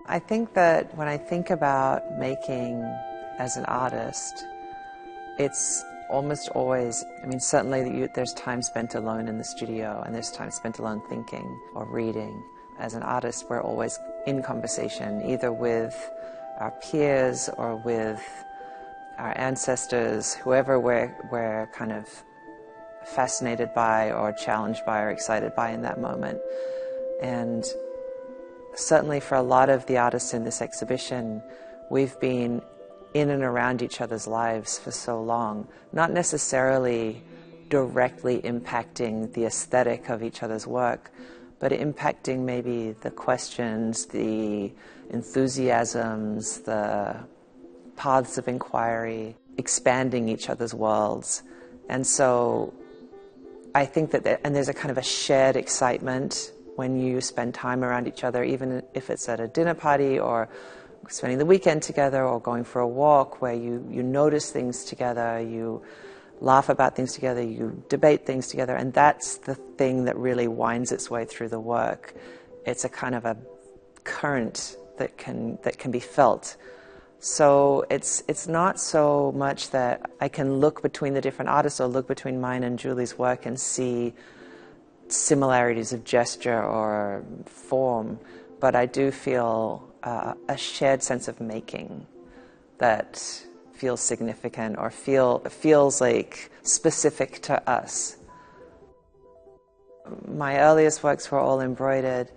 I think that when I think about making as an artist, it's almost always, I mean, certainly there's time spent alone in the studio and there's time spent alone thinking or reading. As an artist, we're always in conversation, either with our peers or with our ancestors, whoever we're kind of fascinated by or challenged by or excited by in that moment. And certainly for a lot of the artists in this exhibition, we've been in and around each other's lives for so long, not necessarily directly impacting the aesthetic of each other's work, but impacting maybe the questions, the enthusiasms, the paths of inquiry, expanding each other's worlds. And so I think that, and there's a kind of a shared excitement when you spend time around each other, even if it's at a dinner party or spending the weekend together or going for a walk, where you notice things together, you laugh about things together, you debate things together, and that's the thing that really winds its way through the work. It's a kind of a current that can be felt. So it's not so much that I can look between the different artists or look between mine and Julie's work and see similarities of gesture or form, but I do feel a shared sense of making that feels significant or feels like specific to us. My earliest works were all embroidered,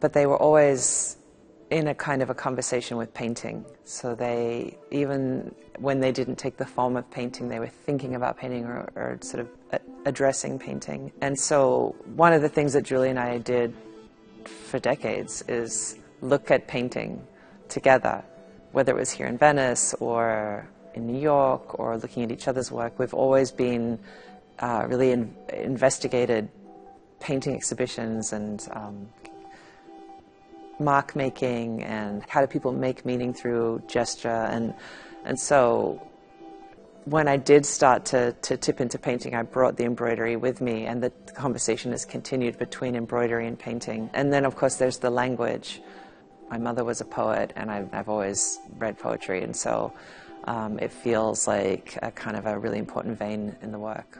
but they were always in a kind of a conversation with painting. So they, even when they didn't take the form of painting, they were thinking about painting or sort of addressing painting. And so one of the things that Julie and I did for decades is look at painting together, whether it was here in Venice or in New York or looking at each other's work. We've always been really investigated painting exhibitions and mark making and how do people make meaning through gesture, and so when I did start to tip into painting, I brought the embroidery with me, and the conversation has continued between embroidery and painting. And then of course there's the language. My mother was a poet, and I've always read poetry, and so it feels like a kind of a really important vein in the work.